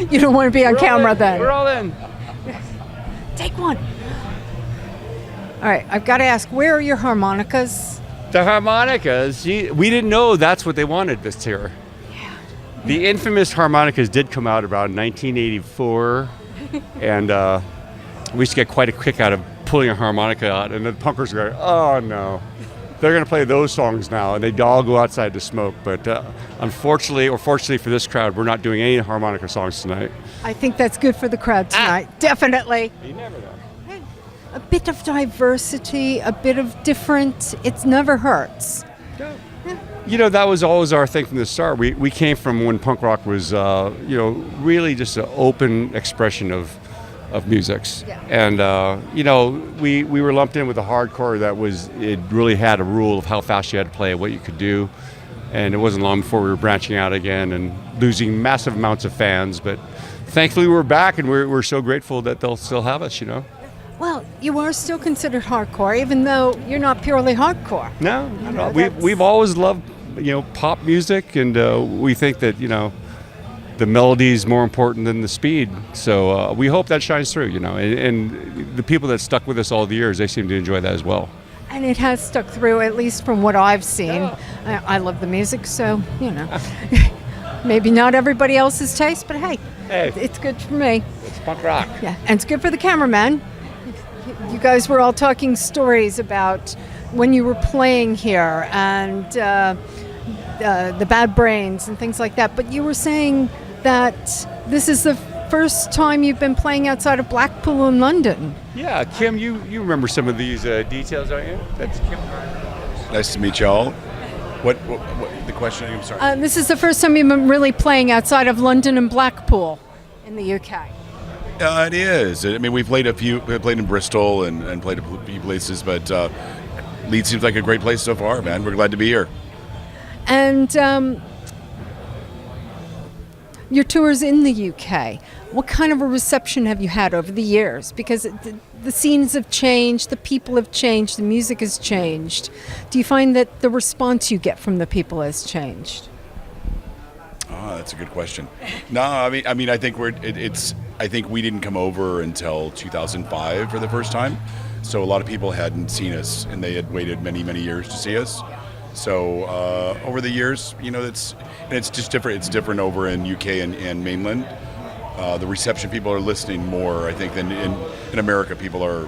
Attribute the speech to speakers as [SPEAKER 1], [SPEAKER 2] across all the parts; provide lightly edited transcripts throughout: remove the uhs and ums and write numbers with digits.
[SPEAKER 1] You don't want to be on camera then.
[SPEAKER 2] We're all in.
[SPEAKER 1] Take one. All right, I've got to ask, where are your harmonicas?
[SPEAKER 2] The harmonicas, we didn't know that's what they wanted this year.
[SPEAKER 1] Yeah.
[SPEAKER 2] The infamous harmonicas did come out around 1984, and we used to get quite a kick out of pulling a harmonica out, and the punkers were going, oh no. They're going to play those songs now, and they'd all go outside to smoke. But unfortunately, or fortunately for this crowd, we're not doing any harmonica songs tonight.
[SPEAKER 1] I think that's good for the crowd tonight. Definitely.
[SPEAKER 2] You never know.
[SPEAKER 1] A bit of diversity, a bit of different, it never hurts.
[SPEAKER 2] You know, that was always our thing from the start. We came from when punk rock was, really just an open expression of musics.
[SPEAKER 1] Yeah.
[SPEAKER 2] And, we were lumped in with the hardcore it really had a rule of how fast you had to play, what you could do. And it wasn't long before we were branching out again and losing massive amounts of fans. But thankfully we're back, and we're so grateful that they'll still have us,
[SPEAKER 1] Well, you are still considered hardcore, even though you're not purely hardcore.
[SPEAKER 2] No, not at all. We've always loved, pop music, and we think that, the melody is more important than the speed. So we hope that shines through, and the people that stuck with us all the years, they seem to enjoy that as well.
[SPEAKER 1] And it has stuck through, at least from what I've seen. Yeah. I love the music, so, maybe not everybody else's taste, but hey, it's good for me.
[SPEAKER 2] It's punk rock.
[SPEAKER 1] Yeah, and it's good for the cameraman. You guys were all talking stories about when you were playing here and the Bad Brains and things like that, but you were saying that this is the first time you've been playing outside of Blackpool in London.
[SPEAKER 2] Yeah, Kim, you remember some of these details, don't you? That's Kim.
[SPEAKER 3] Nice to meet y'all. What the question? I'm sorry.
[SPEAKER 1] This is the first time you've been really playing outside of London and Blackpool in the UK.
[SPEAKER 3] It is. I mean, we played in Bristol and played a few places, but Leeds seems like a great place so far, man. We're glad to be here.
[SPEAKER 1] And your tours in the UK, what kind of a reception have you had over the years? Because the scenes have changed, the people have changed, the music has changed. Do you find that the response you get from the people has changed?
[SPEAKER 3] That's a good question. No, I mean, I think I think we didn't come over until 2005 for the first time. So a lot of people hadn't seen us, and they had waited many, many years to see us. So over the years, it's just different. It's different over in UK and mainland. The reception, people are listening more, I think, than in America. People are.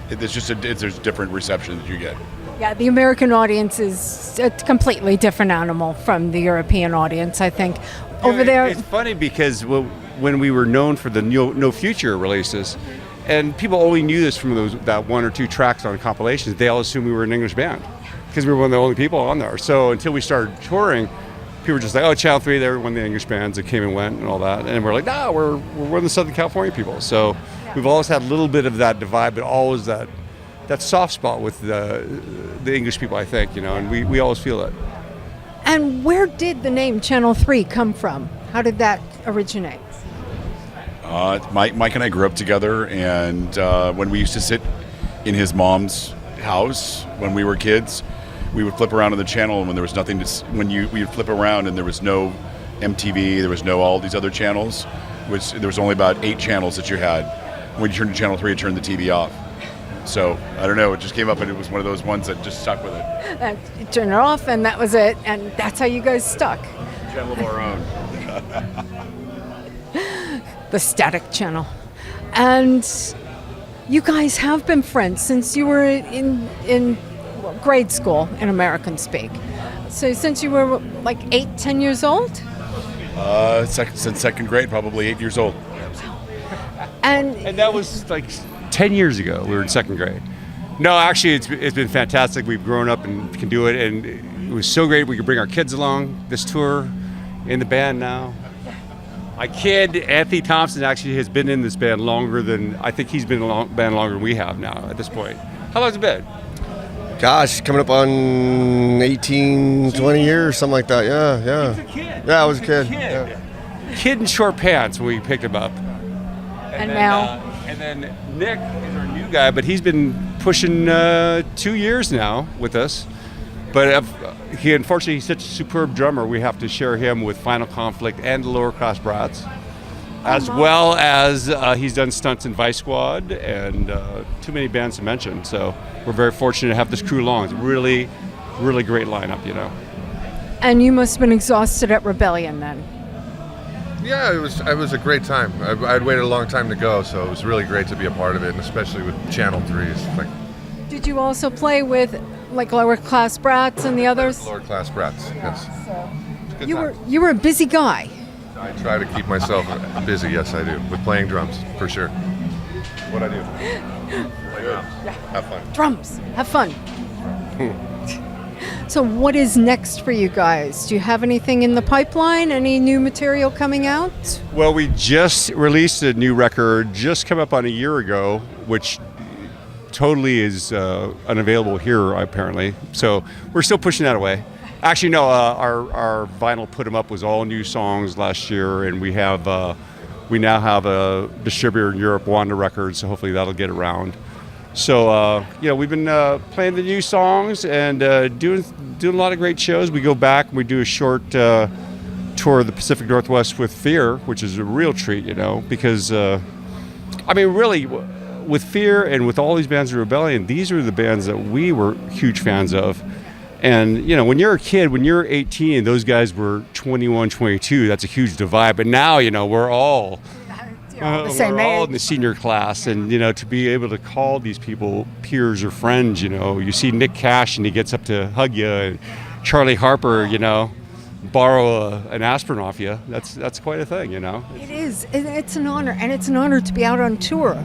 [SPEAKER 3] There's different reception that you get.
[SPEAKER 1] Yeah, the American audience is a completely different animal from the European audience, I think. Over there,
[SPEAKER 2] it's funny because when we were known for the No Future releases, and people only knew this from that one or two tracks on compilations, they all assumed we were an English band because we were one of the only people on there. So until we started touring, people were just like, oh, Channel 3, they were one of the English bands that came and went and all that. And we're like, no, we're one of the Southern California people. So we've always had a little bit of that divide, but always that soft spot with the English people, I think, and we always feel it.
[SPEAKER 1] And where did the name Channel 3 come from? How did that originate?
[SPEAKER 3] Mike and I grew up together, and when we used to sit in his mom's house when we were kids, we would flip around on the channel, and when there was nothing we would flip around and there was no MTV, there was no all these other channels, which there was only about 8 channels that you had. When you turned to Channel 3, you turned the TV off. So, I don't know, it just came up and it was one of those ones that just stuck with it.
[SPEAKER 1] You turned it off and that was it, and that's how you guys stuck.
[SPEAKER 3] Channel of our own.
[SPEAKER 1] The static channel. And you guys have been friends since you were in grade school, in American speak. So since you were like 8, 10 years old?
[SPEAKER 3] Since second grade, probably 8 years old.
[SPEAKER 1] And
[SPEAKER 2] that was like 10 years ago. We were in second grade. No, actually, it's been fantastic. We've grown up and can do it, and it was so great we could bring our kids along this tour in the band now. My kid, Anthony Thompson, actually has been in this band longer than, I think he's been in the band longer than we have now at this point. How long has it been?
[SPEAKER 4] Gosh, coming up on 18, 20 years, something like that. Yeah.
[SPEAKER 2] He was a kid.
[SPEAKER 4] Yeah, I was a kid.
[SPEAKER 2] Yeah. Kid in short pants when we picked him up.
[SPEAKER 1] And now?
[SPEAKER 2] And then Nick is our new guy, but he's been pushing 2 years now with us. But he's such a superb drummer, we have to share him with Final Conflict and the Lower Class Brats. as well as he's done stunts in Vice Squad and too many bands to mention. So we're very fortunate to have this crew along. It's really, really great lineup, you know.
[SPEAKER 1] And you must have been exhausted at Rebellion then.
[SPEAKER 5] Yeah, it was a great time. I'd waited a long time to go, so it was really great to be a part of it, and especially with Channel 3. It's like
[SPEAKER 1] Did you also play with like lower class brats and the others?
[SPEAKER 5] lower class brats. Yes. It's a good time.
[SPEAKER 1] You were a busy guy.
[SPEAKER 5] I try to keep myself busy. Yes, I do, with playing drums for sure. What I do. Play drums. Have fun.
[SPEAKER 1] Drums. Have fun. So what is next for you guys? Do you have anything in the pipeline? Any new material coming out?
[SPEAKER 2] Well, we just released a new record, just come up on a year ago, which totally is unavailable here apparently. So we're still pushing that away. Actually, no, our vinyl Put 'Em Up was all new songs last year, and we now have a distributor in Europe, Wanda Records, so hopefully that'll get around. So, we've been playing the new songs and doing a lot of great shows. We go back and we do a short tour of the Pacific Northwest with Fear, which is a real treat, because, really, with Fear and with all these bands of Rebellion, these are the bands that we were huge fans of. And, when you're a kid, when you're 18, those guys were 21, 22, that's a huge divide. But now, we're all...
[SPEAKER 1] the same
[SPEAKER 2] we're all
[SPEAKER 1] age.
[SPEAKER 2] in the senior class, and to be able to call these people peers or friends, you see Nick Cash and he gets up to hug you, and Charlie Harper, borrow an aspirin off you. That's quite a thing,
[SPEAKER 1] It is. It's an honor, and it's an honor to be out on tour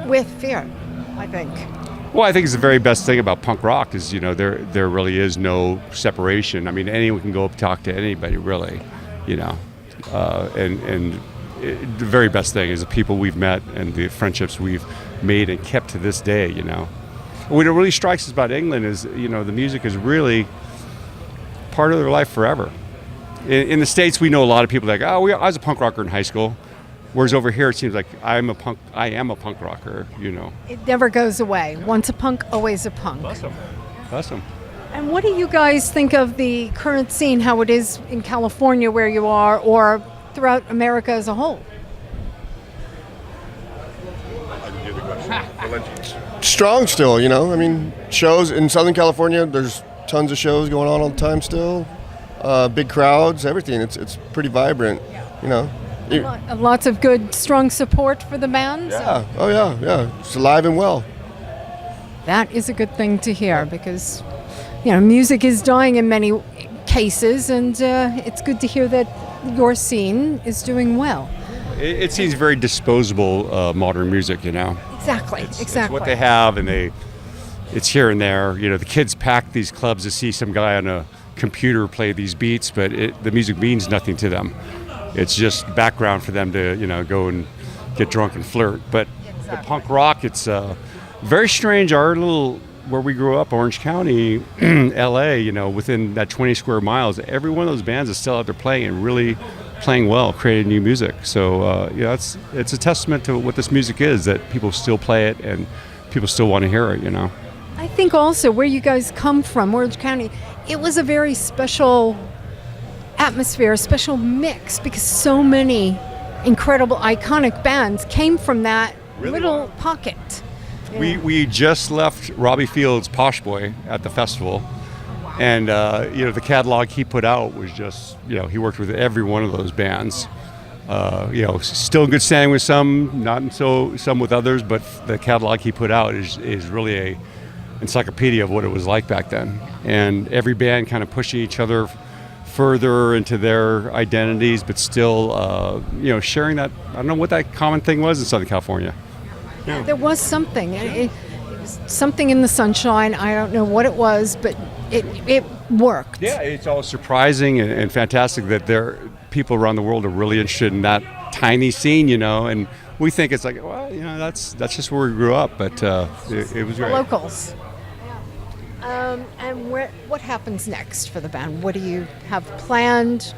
[SPEAKER 1] with Fear, I think.
[SPEAKER 2] Well, I think it's the very best thing about punk rock is there really is no separation. I mean, anyone can go up and talk to anybody, really, and the very best thing is the people we've met and the friendships we've made and kept to this day, What really strikes us about England is, the music is really part of their life forever. In the States, we know a lot of people like, I was a punk rocker in high school. Whereas over here, it seems like I am a punk rocker,
[SPEAKER 1] It never goes away. Once a punk, always a punk.
[SPEAKER 2] Awesome.
[SPEAKER 1] And what do you guys think of the current scene, how it is in California where you are, or throughout America as a whole?
[SPEAKER 5] I didn't hear the question. I'll let you.
[SPEAKER 4] Strong still, shows in Southern California, there's tons of shows going on all the time still. Big crowds, everything. It's pretty vibrant,
[SPEAKER 1] Lots of good, strong support for the bands?
[SPEAKER 4] Yeah, oh yeah. It's alive and well.
[SPEAKER 1] That is a good thing to hear because, music is dying in many cases, and it's good to hear that your scene is doing well.
[SPEAKER 2] It seems very disposable modern music,
[SPEAKER 1] Exactly.
[SPEAKER 2] It's what they have, and it's here and there. The kids pack these clubs to see some guy on a computer play these beats, but the music means nothing to them. It's just background for them to, go and get drunk and flirt. But the punk rock, it's very strange. Our little, where we grew up, Orange County, LA, within that 20 square miles, every one of those bands is still out there playing and really playing well, creating new music. So, it's a testament to what this music is, that people still play it and people still want to hear it,
[SPEAKER 1] I think also where you guys come from, Orange County, it was a very special atmosphere, a special mix, because so many incredible, iconic bands came from that little pocket.
[SPEAKER 2] We just left Robbie Field's Posh Boy at the festival, and the catalog he put out was just, he worked with every one of those bands. Still in good standing with some, not so some with others, but the catalog he put out is really a encyclopedia of what it was like back then, and every band kind of pushing each other further into their identities, but still, sharing that. I don't know what that common thing was in Southern California.
[SPEAKER 1] Yeah. There was something. It was something in the sunshine. I don't know what it was, but it worked.
[SPEAKER 2] Yeah, it's all surprising and fantastic that people around the world are really interested in that tiny scene, and we think it's like, well, that's just where we grew up, but it was great.
[SPEAKER 1] The locals. And what happens next for the band? What do you have planned?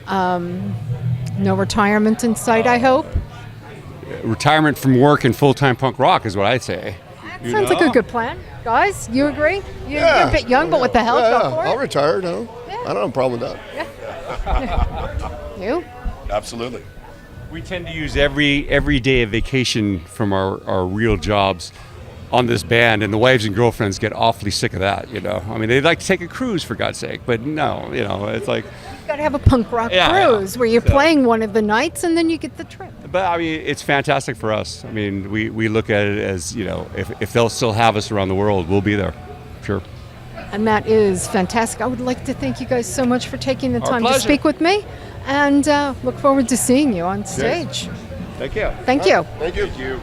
[SPEAKER 1] No retirement in sight, I hope.
[SPEAKER 2] Retirement from work and full-time punk rock is what I'd say.
[SPEAKER 1] That sounds like a good plan. Guys, you agree? You're a bit young, but what the hell? Go for it.
[SPEAKER 4] I'll retire, no.
[SPEAKER 1] Yeah.
[SPEAKER 4] I don't have a problem with that.
[SPEAKER 1] You?
[SPEAKER 3] Absolutely.
[SPEAKER 2] We tend to use every day of vacation from our real jobs on this band, and the wives and girlfriends get awfully sick of that, you know. I mean, they'd like to take a cruise, for God's sake, but no, you know, it's like...
[SPEAKER 1] You've got to have a punk rock
[SPEAKER 2] Yeah,
[SPEAKER 1] cruise where you're playing one of the nights and then you get the trip.
[SPEAKER 2] But, I mean, it's fantastic for us. I mean, we look at it as, you know, if they'll still have us around the world, we'll be there. Sure.
[SPEAKER 1] And that is fantastic. I would like to thank you guys so much for taking the time to
[SPEAKER 2] pleasure.
[SPEAKER 1] speak with me, and look forward to seeing you on stage.
[SPEAKER 2] Thank you.
[SPEAKER 1] Thank you.
[SPEAKER 4] Thank you.